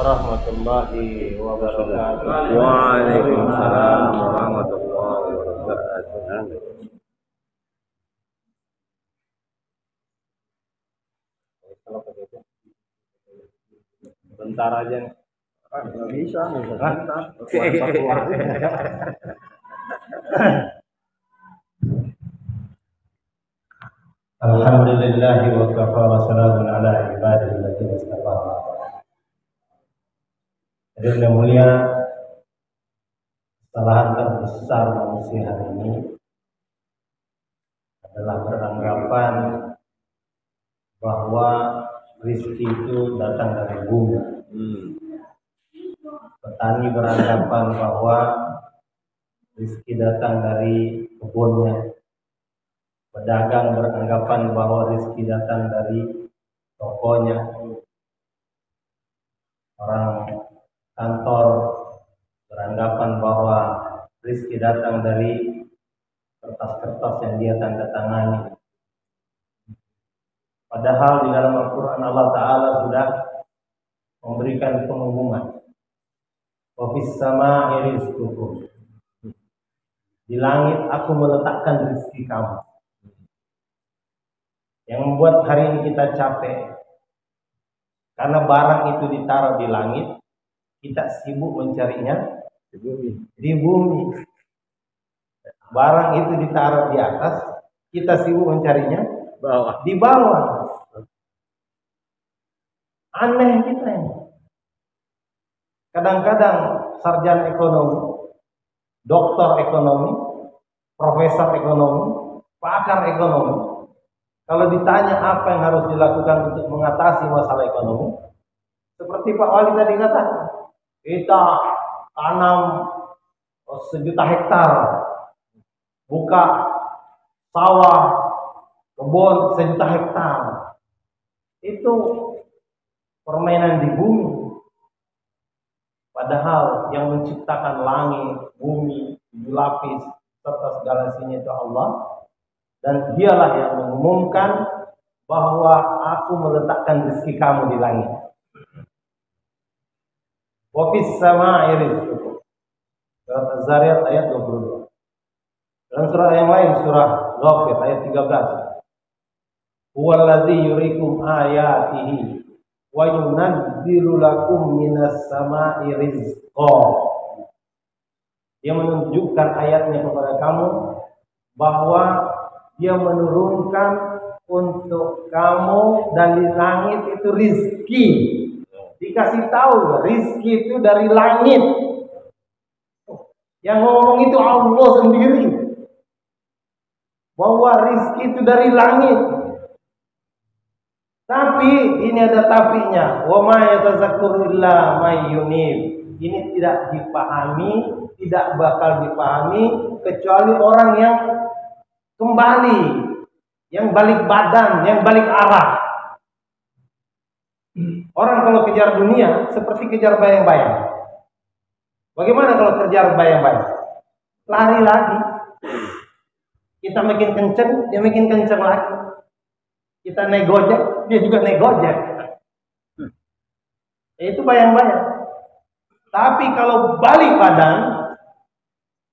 warahmatullahi wabarakatuh. Waalaikumsalam warahmatullahi wabarakatuh. Bentar aja nih. Nggak bisa. Alhamdulillahi wa kafa wa salamun ala ibadihi alladziina istafa. Hadirin yang mulia, kesalahan terbesar manusia hari ini adalah beranggapan bahwa rezeki itu datang dari bumi. Petani beranggapan bahwa rezeki datang dari kebunnya. Pedagang beranggapan bahwa rezeki datang dari tokonya. Orang kantor beranggapan bahwa rezeki datang dari kertas-kertas yang dia tanda tangani. Padahal di dalam Al-Quran Allah Ta'ala sudah memberikan pengumuman. Wa fis samaa'i rizqukum. Di langit aku meletakkan rezeki kamu. Yang membuat hari ini kita capek karena barang itu ditaruh di langit, kita sibuk mencarinya di bumi. Barang itu ditaruh di atas, kita sibuk mencarinya di bawah. Aneh kita ini. Kadang-kadang sarjana ekonomi, doktor ekonomi, profesor ekonomi, pakar ekonomi, kalau ditanya apa yang harus dilakukan untuk mengatasi masalah ekonomi, seperti Pak Wali tadi katakan, kita tanam 1.000.000 hektar, buka sawah, kebun 1.000.000 hektar. Itu permainan di bumi. Padahal yang menciptakan langit, bumi, 7 lapis, serta segala isinya itu Allah. Dan dialah yang mengumumkan bahwa aku meletakkan rezeki kamu di langit. Wa fis samaa'i rizqukum. Surat Az-Zariyat ayat 22. Dalam surah yang lain, surah Ghafir ayat 13. Huwallazi yuriikum ayatihi wa yunazzilu lakum minas samaa'i rizqa. Dia menunjukkan ayatnya kepada kamu bahwa dia menurunkan untuk kamu dari langit itu rizki. Dikasih tahu rizki itu dari langit. Yang ngomong itu Allah sendiri. Bahwa rizki itu dari langit. Tapi ini ada tapinya. Wa ma yatazakkaru illa may yunib. Ini tidak dipahami, tidak bakal dipahami kecuali orang yang kembali, yang balik badan, yang balik arah. Orang kalau kejar dunia seperti kejar bayang-bayang. Bagaimana kalau kejar bayang-bayang? Lari lagi. Kita makin kenceng, dia makin kenceng lagi. Kita naik gojek, dia juga naik gojek. Itu bayang-bayang. Tapi kalau balik badan,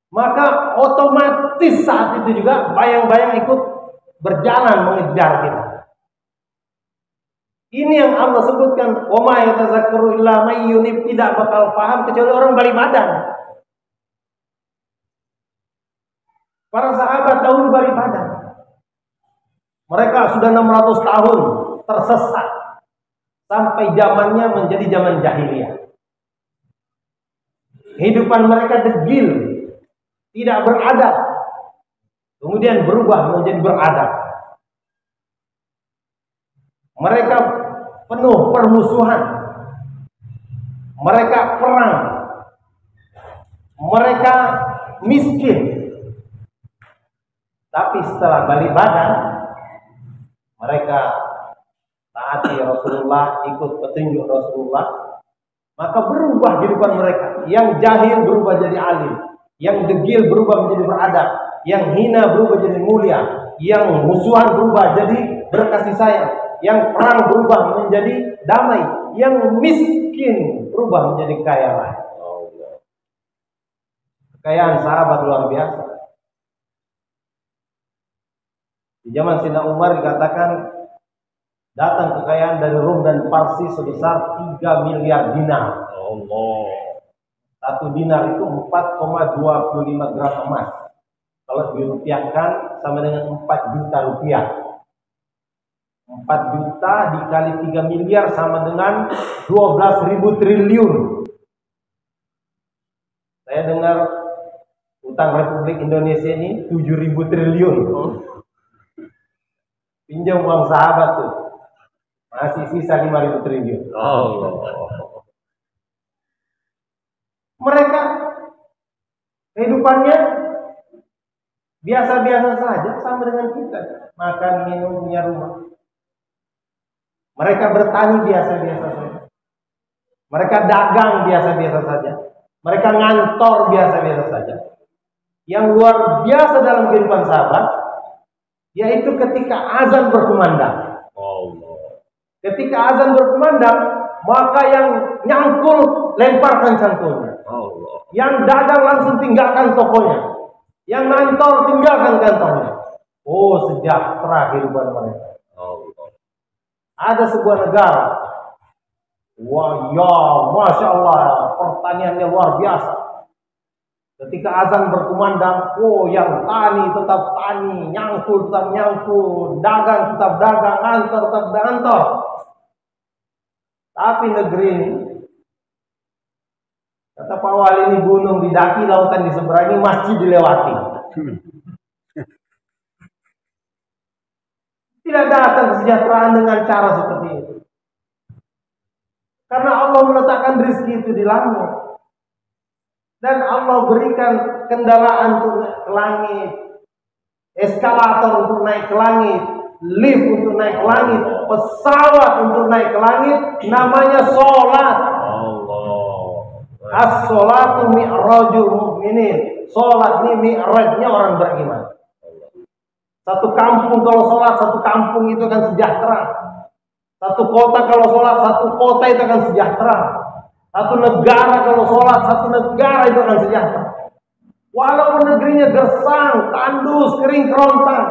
maka otomatis saat itu juga bayang-bayang ikut berjalan mengejar kita. Ini yang Allah sebutkan, wa ma yatazakkaru illa may yunib, tidak bakal paham kecuali orang balik badan. Para sahabat dahulu balik badan. Mereka sudah 600 tahun tersesat sampai zamannya menjadi zaman jahiliyah. Kehidupan mereka degil, tidak beradab, kemudian berubah menjadi beradab. Mereka penuh permusuhan, mereka perang, mereka miskin. Tapi setelah balik badan, mereka taati Rasulullah, ikut petunjuk Rasulullah, maka berubah kehidupan mereka. Yang jahil berubah jadi alim, yang degil berubah menjadi beradab, yang hina berubah jadi mulia, yang musuhan berubah jadi berkasih sayang, yang perang berubah menjadi damai, yang miskin berubah menjadi kaya raya. Kekayaan sahabat luar biasa. Di zaman Sayyidina Umar dikatakan datang kekayaan dari Rum dan Parsi sebesar 3 miliar dinar. Allah. 1 dinar itu 4,25 gram emas. Kalau dirupiahkan sama dengan 4 juta rupiah. 4 juta dikali 3 miliar sama dengan 12.000 triliun. Saya dengar utang Republik Indonesia ini 7.000 triliun. Pinjam uang sahabat tuh masih sisa 5.000 triliun. Allah. Mereka kehidupannya biasa-biasa saja, sama dengan kita. Makan, minum, punya rumah. Mereka bertani biasa-biasa saja. Mereka dagang biasa-biasa saja. Mereka ngantor biasa-biasa saja. Yang luar biasa dalam kehidupan sahabat, yaitu ketika azan berkumandang. Allah. Ketika azan berkumandang, maka yang nyangkul lemparkan cangkulnya. Allah. Yang dagang langsung tinggalkan tokonya. Yang ngantor tinggalkan kantornya. Oh, sejahtera kehidupan mereka. Allah. Ada sebuah negara, wah ya, masya Allah, pertaniannya luar biasa. Ketika azan berkumandang, oh yang tani tetap tani, nyangkul tetap nyangkul, dagang tetap dagang, ngantor tetap ngantor. Tapi negeri ini, kata Pak Wali, ini gunung didaki, lautan diseberangi, masjid dilewati. Tidak datang kesejahteraan dengan cara seperti itu. Karena Allah meletakkan rezeki itu di langit. Dan Allah berikan kendaraan untuk naik ke langit, eskalator untuk naik ke langit, lift untuk naik ke langit, pesawat untuk naik ke langit, namanya sholat. As-sholatu mi'rajul mu'minin. Sholat ini mi'rajnya orang beriman. Satu kampung kalau sholat, satu kampung itu akan sejahtera. Satu kota kalau sholat, satu kota itu akan sejahtera. Satu negara kalau sholat, satu negara itu akan sejahtera. Walaupun negerinya gersang, tandus, kering kerontang.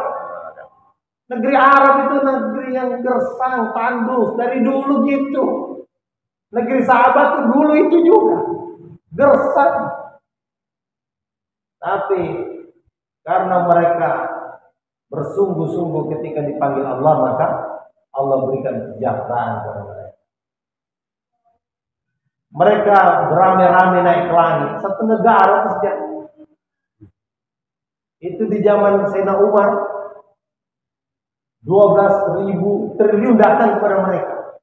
Negeri Arab itu negeri yang gersang, tandus. Dari dulu gitu. Negeri sahabat itu dulu itu juga gersang. Tapi karena mereka bersungguh-sungguh ketika dipanggil Allah, maka Allah berikan kesejahteraan kepada mereka. Mereka beramai-ramai naik ke langit. Satu negara sejahtera. Itu di zaman Sayyidina Umar, 12.000 triliun datang kepada mereka.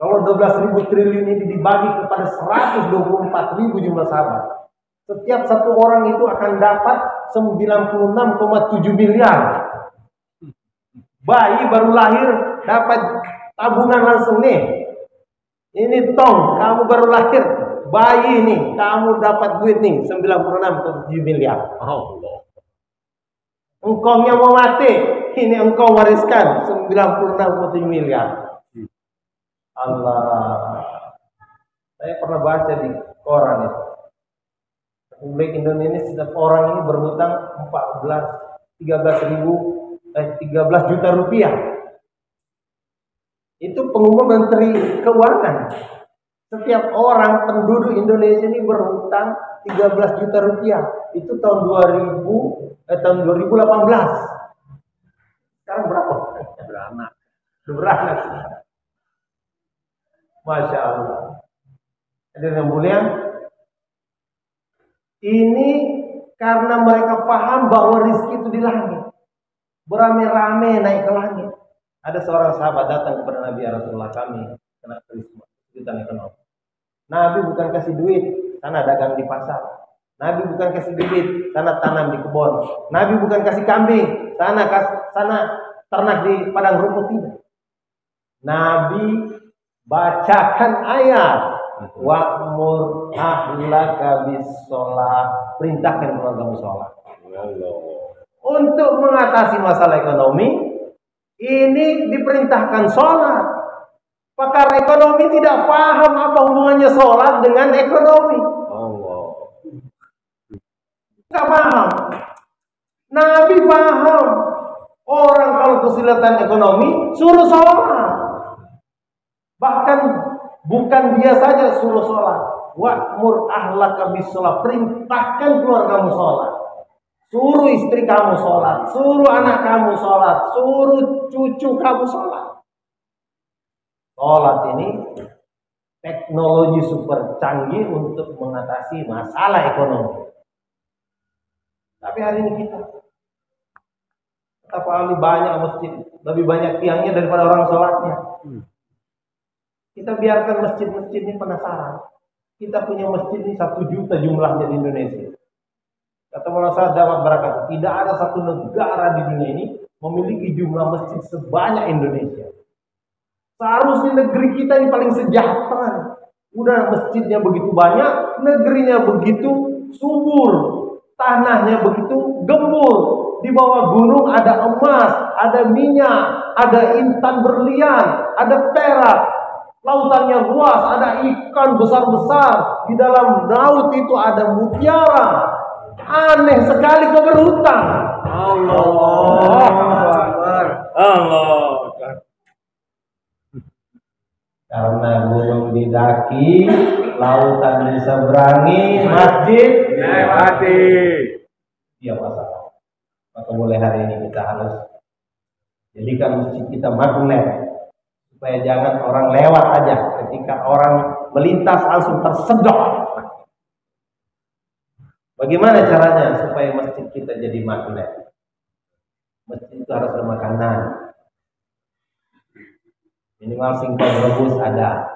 Kalau 12.000 triliun ini dibagi kepada 124.000 jumlah sahabat, setiap satu orang itu akan dapat 96,7 miliar. Bayi baru lahir dapat tabungan langsung nih. Ini tong, kamu baru lahir, bayi nih, kamu dapat duit nih 96,7 miliar. Allah. Engkongnya mau mati, ini engkau wariskan 96,7 miliar. Allah. Saya pernah baca di koran itu. Republik Indonesia setiap orang ini berhutang 13 juta rupiah. Itu pengumuman Menteri Keuangan. Setiap orang penduduk Indonesia ini berhutang 13 juta rupiah. Itu tahun 2018. Sekarang berapa? Beranak. Masya Allah. Hadirin yang mulia, ini karena mereka paham bahwa rezeki itu di langit. Beramai-ramai naik ke langit. Ada seorang sahabat datang kepada Nabi, ya Rasulullah, kami kena krisis kesulitan ekonomi. Nabi bukan kasih duit, sana dagang di pasar. Nabi bukan kasih duit, sana tanam di kebun. Nabi bukan kasih kambing, sana ternak di padang rumput, tidak. Nabi bacakan ayat, wa'mur ahlaka bis-shalah, perintahkan keluargamu sholat. Untuk mengatasi masalah ekonomi, ini diperintahkan sholat. Pakar ekonomi tidak paham apa hubungannya sholat dengan ekonomi. Allah. Tidak paham. Nabi paham. Orang kalau kesulitan ekonomi suruh sholat. Bahkan bukan dia saja suruh sholat. Wa'mur ahlaka bis-sholat. Perintahkan keluargamu sholat. Suruh istri kamu sholat. Suruh anak kamu sholat. Suruh cucu kamu sholat. Sholat ini teknologi super canggih untuk mengatasi masalah ekonomi. Tapi hari ini kita, kata Pak Ali, banyak masjid, lebih banyak tiangnya daripada orang sholatnya. Kita biarkan masjid-masjid ini penasaran. Kita punya masjid ini 1 juta jumlahnya di Indonesia. Kata Maulana Sa'ad Damat Barakat, tidak ada satu negara di dunia ini memiliki jumlah masjid sebanyak Indonesia. Seharusnya negeri kita ini paling sejahtera. Udah masjidnya begitu banyak, negerinya begitu subur, tanahnya begitu gembur. Di bawah gunung ada emas, ada minyak, ada intan berlian, ada perak. Lautannya luas, ada ikan besar-besar. Di dalam laut itu ada mutiara. Aneh sekali kau berhutang. Allah. Karena gunung didaki, lautan diseberangi, masjid Dilewati. dia masalah. Maka mulai hari ini kita harus jadikan masjid kita magnet, supaya jangan orang lewat aja, ketika orang melintas langsung tersedot. Bagaimana caranya supaya masjid kita jadi magnet? Masjid itu harus ada makanan. Minimal singkong rebus ada.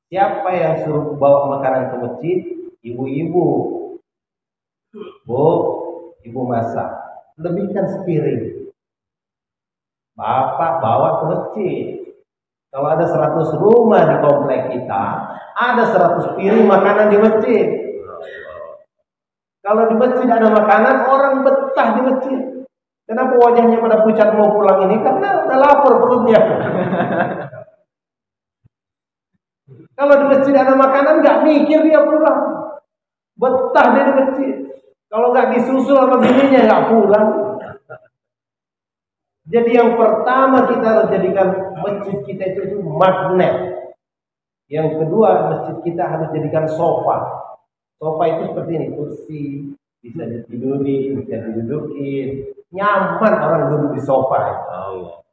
Siapa yang suruh bawa makanan ke masjid? Ibu-ibu. Bu, ibu masak. Lebihkan sepiring. Bapak bawa ke masjid. Kalau ada 100 rumah di komplek kita, ada 100 piring makanan di masjid. Kalau di masjid ada makanan, orang betah di masjid. Kenapa wajahnya pada pucat mau pulang ini? Karena udah lapar perutnya. Kalau di masjid ada makanan, nggak mikir dia pulang. Betah dia di masjid. Kalau nggak disusul sama bininya, nggak pulang. Jadi yang pertama kita harus jadikan masjid kita itu magnet. Yang kedua, masjid kita harus jadikan sofa. Sofa itu seperti ini, kursi, bisa ditiduri, bisa didudukin. Nyaman orang duduk di sofa. Allah.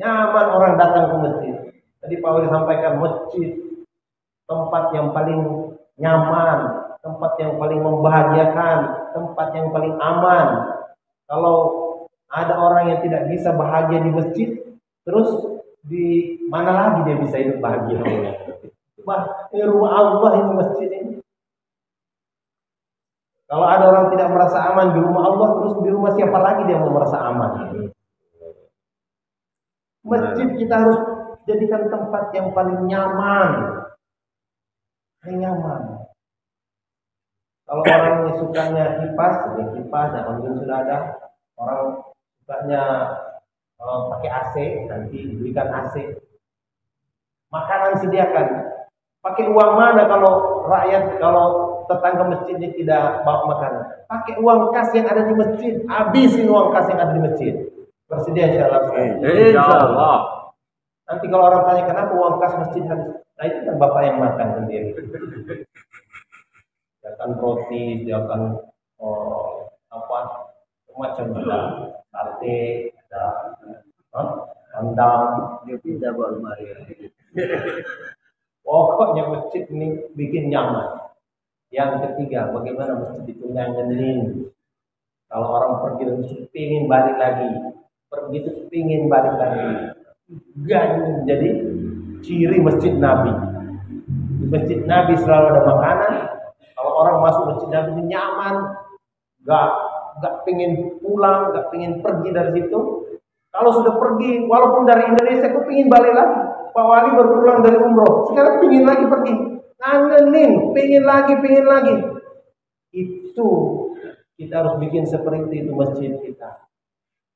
Nyaman orang datang ke masjid. Tadi Pak Wali sampaikan, masjid tempat yang paling nyaman, tempat yang paling membahagiakan, tempat yang paling aman. Kalau ada orang yang tidak bisa bahagia di masjid, terus di mana lagi dia bisa hidup bahagia? Wah, ini rumah Allah, ini masjid ini. Kalau ada orang tidak merasa aman di rumah Allah, terus di rumah siapa lagi dia mau merasa aman? Masjid kita harus jadikan tempat yang paling nyaman. Paling nyaman. Kalau orang yang sukanya kipas, ya kipas, ya mungkin sudah ada. Orang sukanya pakai AC, nanti diberikan AC. Makanan sediakan. Pakai uang mana kalau rakyat, kalau tetangga masjid ini tidak bawa makanan? Pakai uang kas yang ada di masjid. Habisin uang kas yang ada di masjid. Bersedia insyaallah. Insyaallah. Nanti kalau orang tanya kenapa uang kas masjid habis, nah itu kan bapak yang makan sendiri. Dia akan roti, dia akan macam ada sate, ada rendang. Dia pindah bawa lemari. Pokoknya masjid ini bikin nyaman. Yang ketiga, bagaimana masjid itu ngangenin. Kalau orang pergi ke masjid, pingin balik lagi. Pergi itu pingin balik lagi. Gak jadi ciri masjid Nabi. Di masjid Nabi selalu ada makanan. Kalau orang masuk masjid Nabi ini nyaman, gak pingin pulang, gak pingin pergi dari situ. Kalau sudah pergi, walaupun dari Indonesia, aku pingin balik lagi. Pak Wali baru pulang dari umroh, sekarang pingin lagi pergi. Ngangenin, pingin lagi. Itu kita harus bikin seperti itu masjid kita.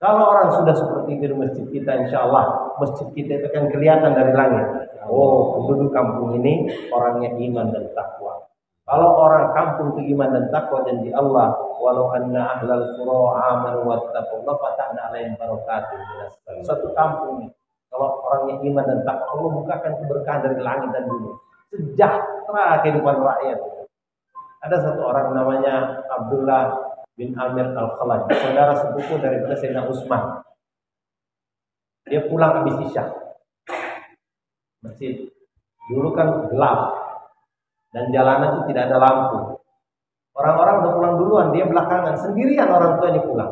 Kalau orang sudah seperti itu di masjid kita, insya Allah masjid kita itu akan kelihatan dari langit. Oh, penduduk kampung ini orangnya iman dan takwa. Kalau orang kampung itu iman dan takwa, janji Allah, walau anna ahlal qura amanu wattaqullah fatahna alaihim barakatin minas samai. Satu kampung ini, kalau orangnya iman dan takwa, Allah bukakan keberkahan dari langit dan bumi. Sejahtera kehidupan rakyat. Ada satu orang namanya Abdullah bin Amir Al-Khalaj, saudara sepupu dari Sayyidina Utsman. Dia pulang habis isya. Masjid dulu kan gelap dan jalanan itu tidak ada lampu. Orang-orang udah pulang duluan, dia belakangan, sendirian orang tuanya pulang.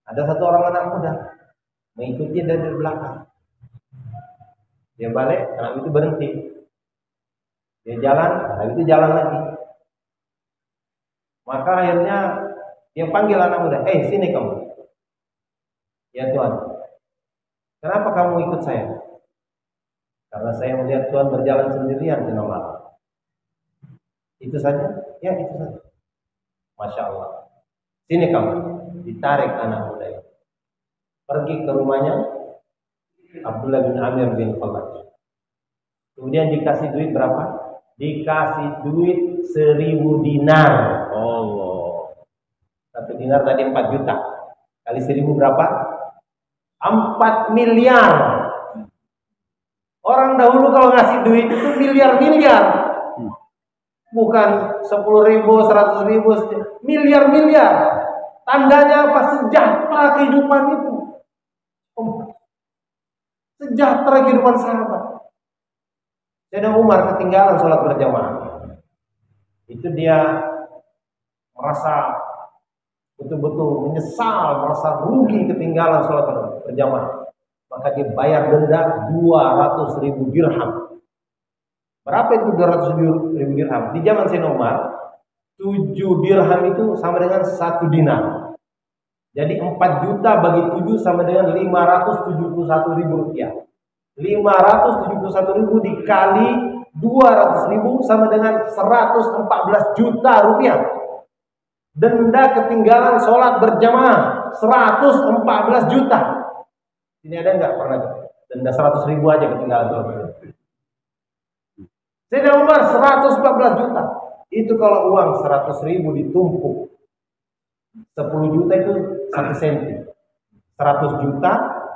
Ada satu orang anak muda mengikuti dari belakang. Dia balik, anak itu berhenti. Dia jalan, anak itu jalan lagi. Maka akhirnya dia panggil anak muda, sini kamu. Ya Tuhan, kenapa kamu ikut saya? Karena saya melihat Tuhan berjalan sendirian di malam. Itu saja? Ya itu saja. Masya Allah. Sini kamu. Ditarik anak muda itu. Pergi ke rumahnya Abdullah bin Amir bin Khalaj. Kemudian dikasih duit berapa? Dikasih duit 1000 dinar. Allah. 1 dinar tadi 4 juta. Kali 1000 berapa? 4 miliar. Orang dahulu kalau ngasih duit itu miliar-miliar. Bukan 10.000, 100.000, miliar-miliar. Tandanya apa? Sejahtera kehidupan itu. Sejahtera kehidupan sahabat. Sayyidina Umar ketinggalan sholat berjamaah. Itu dia merasa betul-betul menyesal, merasa rugi ketinggalan sholat berjamaah. Maka dia bayar denda 200.000 dirham. Berapa itu 200.000 dirham? Di zaman Sayyidina Umar, 7 dirham itu sama dengan 1 dinar. Jadi 4 juta bagi 7 sama dengan 571.000 rupiah. 571.000 dikali 200.000 sama dengan 114 juta rupiah. Denda ketinggalan sholat berjamaah 114 juta. Ini ada nggak pernah denda 100.000 aja ketinggalan sholat berjamaah? Sayyidina Umar 114 juta. Itu kalau uang 100.000 ditumpuk 10 juta itu 1 senti. 100 juta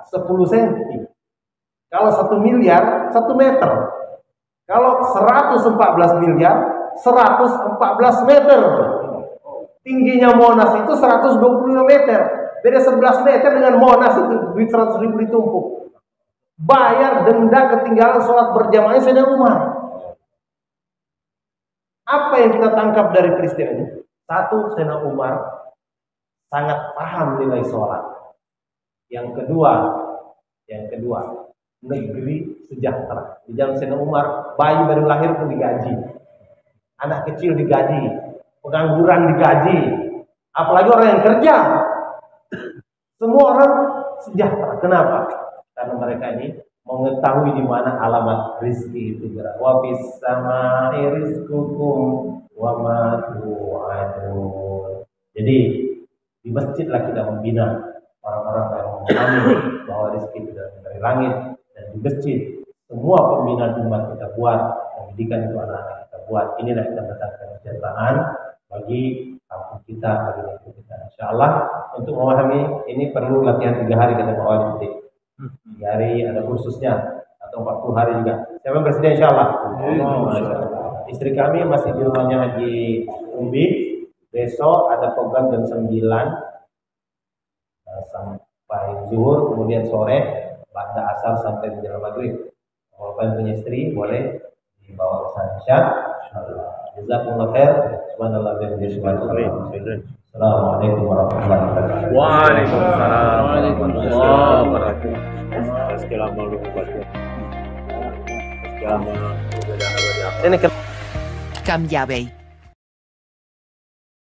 10 senti. Kalau 1 miliar 1 meter. Kalau 114 miliar 114 meter. Tingginya Monas itu 125 meter. Beda 11 meter dengan Monas itu duit 100.000 ditumpuk. Bayar denda ketinggalan sholat berjamaah Sayyidina Umar. Apa yang kita tangkap dari peristiwa ini? Satu, Sayyidina Umar sangat paham nilai sholat. Yang kedua, negeri sejahtera. Di zaman Sayyidina Umar, bayi baru lahir pun digaji, anak kecil digaji, pengangguran digaji, apalagi orang yang kerja. Semua orang sejahtera. Kenapa? Karena mereka ini mengetahui di mana alamat rezeki itu berada. Wa fis samai rizqukum wa ma tu'adun. Jadi di masjidlah kita membina orang-orang yang memahami bahwa rezeki itu dari langit, dan di masjid semua pembinaan umat kita buat, pendidikan itu anak-anak kita buat. Inilah kita mendatangkan kesejahteraan bagi kampung kita, bagi negeri kita. Insyaallah untuk memahami ini perlu latihan 3 hari kata Pak Wali. 3 hari ada kursusnya atau 40 hari juga. Siapa presiden insyaallah. Istri kami masih di rumahnya Haji Umbi. Besok ada program jam 9 sampai zuhur, kemudian sore pada asar sampai menjelang maghrib. Kalau kalian punya istri boleh dibawa ke sana insyaallah. Jazakumullah khair. Subhanallah wa bihamdihi. Assalamualaikum warahmatullahi wabarakatuh. Waalaikumsalam warahmatullahi wabarakatuh. Sekian malu baca. Sekian malu. Cambiabei.